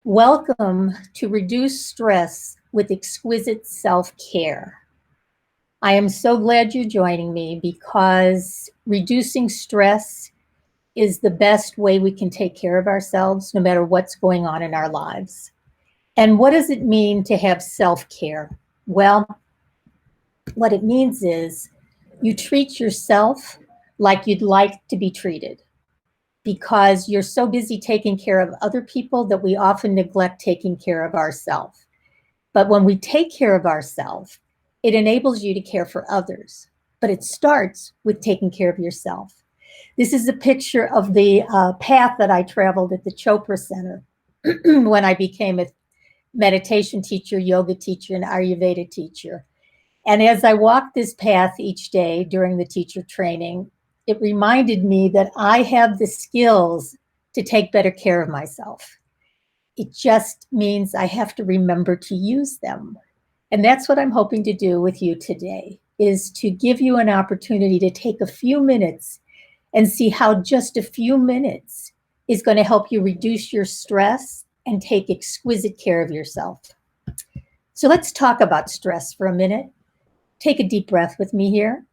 Welcome to Reduce Stress with Exquisite Self-Care. I am so glad you're joining me because reducing stress is the best way we can take care of ourselves no matter what's going on in our lives. And what does it mean to have self-care? Well, what it means is you treat yourself like you'd like to be treated, because you're so busy taking care of other people that we often neglect taking care of ourselves. But when we take care of ourselves, it enables you to care for others. But it starts with taking care of yourself. This is a picture of the path that I traveled at the Chopra Center when I became a meditation teacher, yoga teacher, and Ayurveda teacher. And as I walked this path each day during the teacher training, it reminded me that I have the skills to take better care of myself. It just means I have to remember to use them. And that's what I'm hoping to do with you today, is to give you an opportunity to take a few minutes and see how just a few minutes is going to help you reduce your stress and take exquisite care of yourself. So let's talk about stress for a minute. Take a deep breath with me here.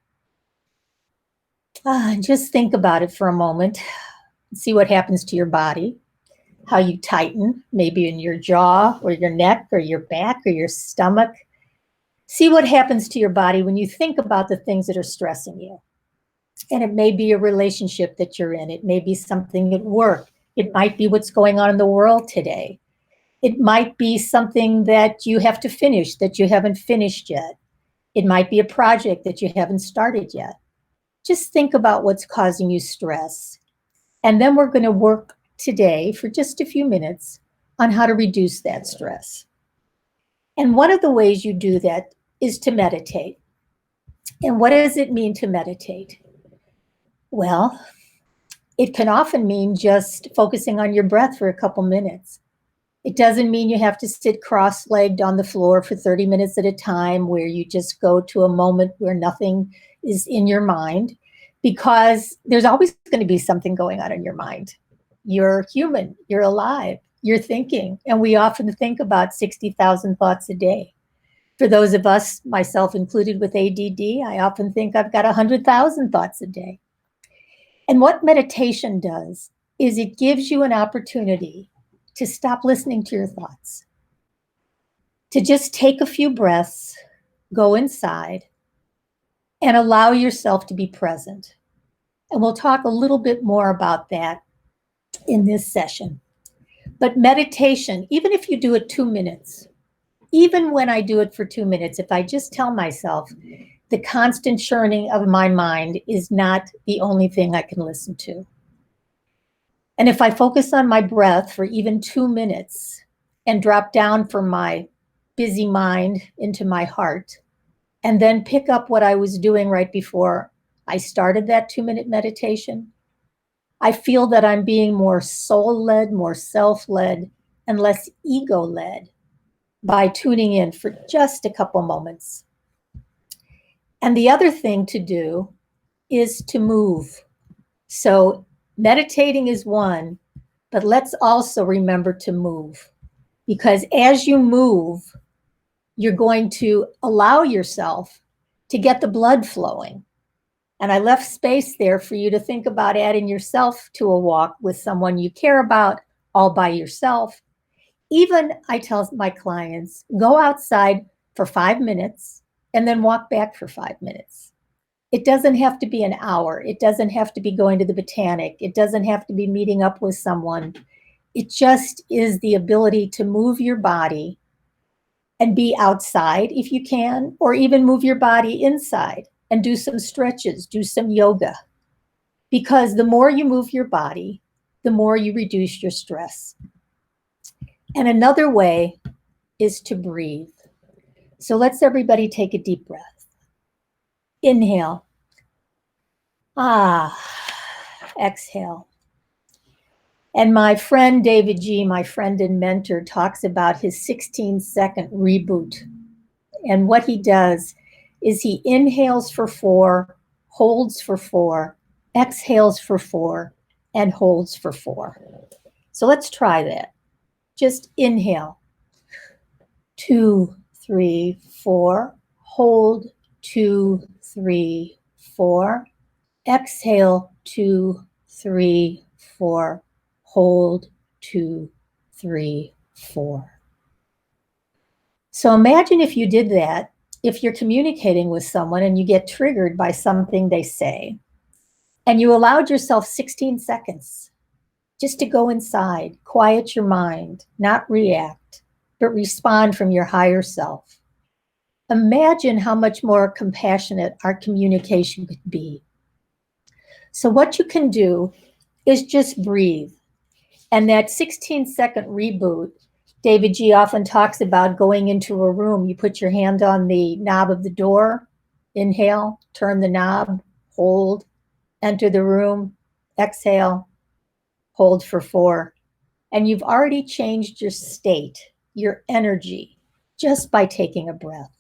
Just think about it for a moment. See what happens to your body, how you tighten, maybe in your jaw or your neck or your back or your stomach. See what happens to your body when you think about the things that are stressing you. And it may be a relationship that you're in. It may be something at work. It might be what's going on in the world today. It might be something that you have to finish that you haven't finished yet. It might be a project that you haven't started yet. Just think about what's causing you stress. And then we're going to work today for just a few minutes on how to reduce that stress. And one of the ways you do that is to meditate. And what does it mean to meditate? Well, it can often mean just focusing on your breath for a couple minutes. It doesn't mean you have to sit cross-legged on the floor for 30 minutes at a time where you just go to a moment where nothing is in your mind, because there's always going to be something going on in your mind. You're human, you're alive, you're thinking, and we often think about 60,000 thoughts a day. For those of us, myself included with ADD, I often think I've got 100,000 thoughts a day. And what meditation does is it gives you an opportunity to stop listening to your thoughts, to just take a few breaths, go inside, and allow yourself to be present. And we'll talk a little bit more about that in this session. But meditation, even if you do it 2 minutes, even when I do it for 2 minutes, if I just tell myself the constant churning of my mind is not the only thing I can listen to. And if I focus on my breath for even 2 minutes and drop down from my busy mind into my heart, and then pick up what I was doing right before I started that 2-minute meditation, I feel that I'm being more soul-led, more self-led, and less ego-led by tuning in for just a couple moments. And the other thing to do is to move. So meditating is one, but let's also remember to move, because as you move, you're going to allow yourself to get the blood flowing. And I left space there for you to think about adding yourself to a walk with someone you care about, all by yourself. Even I tell my clients, go outside for 5 minutes and then walk back for 5 minutes. It doesn't have to be an hour. It doesn't have to be going to the botanic. It doesn't have to be meeting up with someone. It just is the ability to move your body and be outside if you can, or even move your body inside and do some stretches, do some yoga. Because the more you move your body, the more you reduce your stress. And another way is to breathe. So let's everybody take a deep breath. Inhale. Exhale. And my friend David G., my friend and mentor, talks about his 16-second reboot. And what he does is he inhales for 4, holds for 4, exhales for 4, and holds for 4. So let's try that. Just inhale. 2, 3, 4. Hold. 2, 3, 4. Exhale. 2, 3, 4. Hold. 2, 3, 4. So imagine if you did that, if you're communicating with someone and you get triggered by something they say, and you allowed yourself 16 seconds just to go inside, quiet your mind, not react, but respond from your higher self. Imagine how much more compassionate our communication could be. So what you can do is just breathe. And that 16-second reboot, David G. often talks about going into a room. You put your hand on the knob of the door, inhale, turn the knob, hold, enter the room, exhale, hold for 4. And you've already changed your state, your energy, just by taking a breath.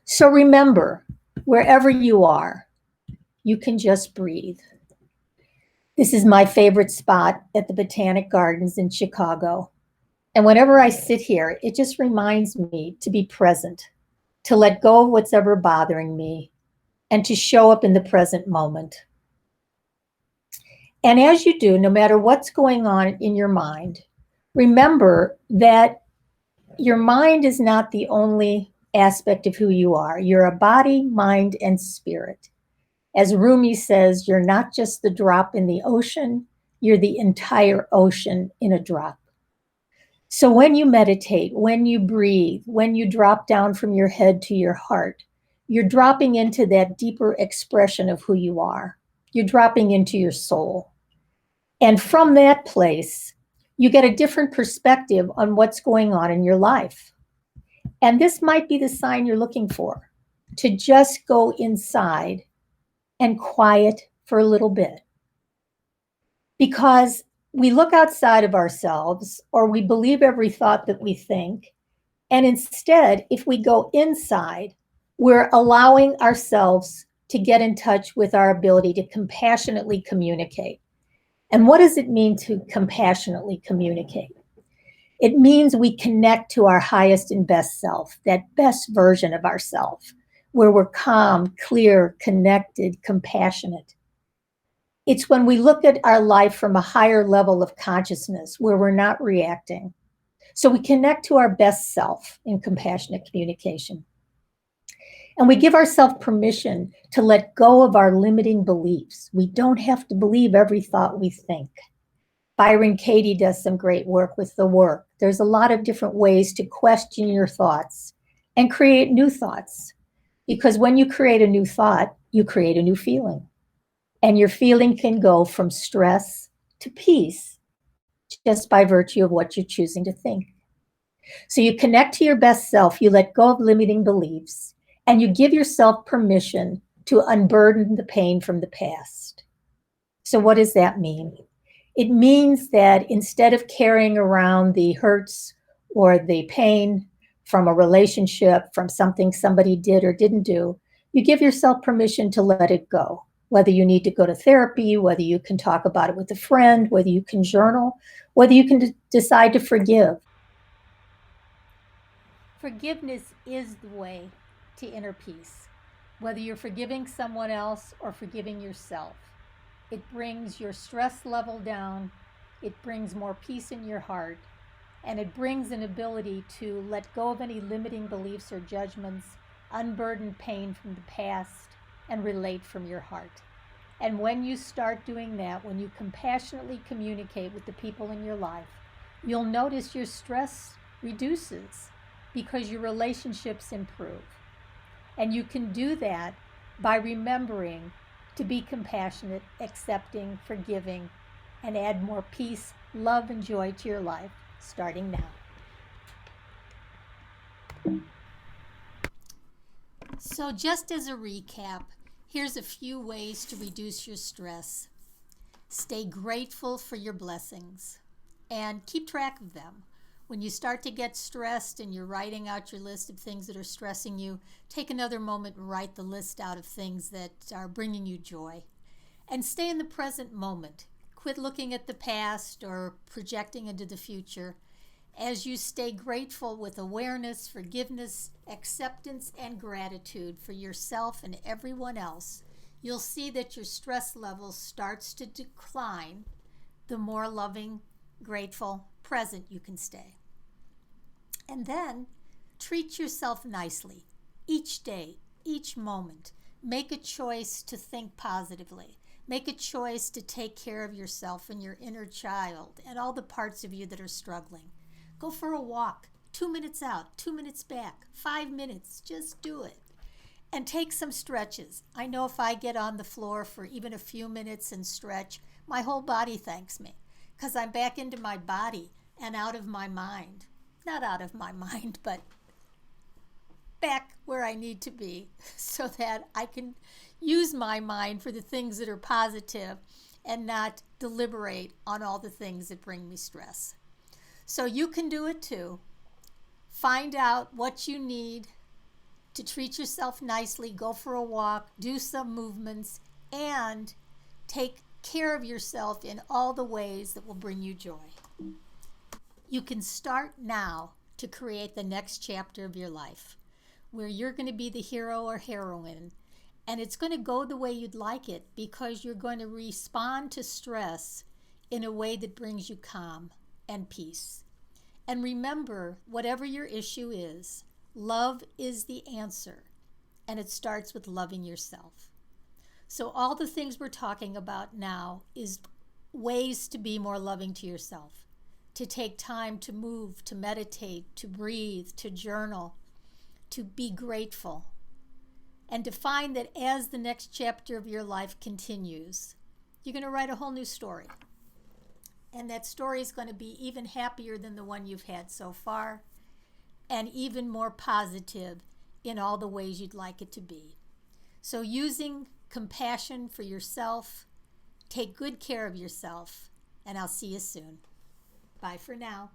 So remember, wherever you are, you can just breathe. This is my favorite spot at the Botanic Gardens in Chicago. And whenever I sit here, it just reminds me to be present, to let go of what's ever bothering me, and to show up in the present moment. And as you do, no matter what's going on in your mind, remember that your mind is not the only aspect of who you are. You're a body, mind, and spirit. As Rumi says, you're not just the drop in the ocean, you're the entire ocean in a drop. So when you meditate, when you breathe, when you drop down from your head to your heart, you're dropping into that deeper expression of who you are. You're dropping into your soul. And from that place, you get a different perspective on what's going on in your life. And this might be the sign you're looking for, to just go inside and quiet for a little bit. Because we look outside of ourselves, or we believe every thought that we think. And instead, if we go inside, we're allowing ourselves to get in touch with our ability to compassionately communicate. And what does it mean to compassionately communicate? It means we connect to our highest and best self, that best version of ourself, where we're calm, clear, connected, compassionate. It's when we look at our life from a higher level of consciousness, where we're not reacting. So we connect to our best self in compassionate communication. And we give ourselves permission to let go of our limiting beliefs. We don't have to believe every thought we think. Byron Katie does some great work with the work. There's a lot of different ways to question your thoughts and create new thoughts. Because when you create a new thought, you create a new feeling. And your feeling can go from stress to peace just by virtue of what you're choosing to think. So you connect to your best self, you let go of limiting beliefs, and you give yourself permission to unburden the pain from the past. So what does that mean? It means that instead of carrying around the hurts or the pain from a relationship, from something somebody did or didn't do, you give yourself permission to let it go. Whether you need to go to therapy, whether you can talk about it with a friend, whether you can journal, whether you can decide to forgive. Forgiveness is the way to inner peace, whether you're forgiving someone else or forgiving yourself. It brings your stress level down, it brings more peace in your heart, and it brings an ability to let go of any limiting beliefs or judgments, unburden pain from the past, and relate from your heart. And when you start doing that, when you compassionately communicate with the people in your life, you'll notice your stress reduces because your relationships improve. And you can do that by remembering to be compassionate, accepting, forgiving, and add more peace, love, and joy to your life starting now. So just as a recap, here's a few ways to reduce your stress. Stay grateful for your blessings and keep track of them. When you start to get stressed and you're writing out your list of things that are stressing you, take another moment and write the list out of things that are bringing you joy. And stay in the present moment. Quit looking at the past or projecting into the future. As you stay grateful with awareness, forgiveness, acceptance, and gratitude for yourself and everyone else, you'll see that your stress level starts to decline the more loving, grateful, present you can stay. And then treat yourself nicely each day, each moment. Make a choice to think positively. Make a choice to take care of yourself and your inner child and all the parts of you that are struggling. Go for a walk, 2 minutes out, 2 minutes back, 5 minutes, just do it. And take some stretches. I know if I get on the floor for even a few minutes and stretch, my whole body thanks me because I'm back into my body and out of my mind. Not out of my mind, but back where I need to be so that I can use my mind for the things that are positive and not deliberate on all the things that bring me stress. So you can do it too. Find out what you need to treat yourself nicely, go for a walk, do some movements, and take care of yourself in all the ways that will bring you joy. You can start now to create the next chapter of your life where you're going to be the hero or heroine, and it's going to go the way you'd like it because you're going to respond to stress in a way that brings you calm and peace. And remember, whatever your issue is, love is the answer, and it starts with loving yourself. So all the things we're talking about now is ways to be more loving to yourself, to take time to move, to meditate, to breathe, to journal, to be grateful, and to find that as the next chapter of your life continues, you're going to write a whole new story. And that story is going to be even happier than the one you've had so far, and even more positive in all the ways you'd like it to be. So using compassion for yourself, take good care of yourself, and I'll see you soon. Bye for now.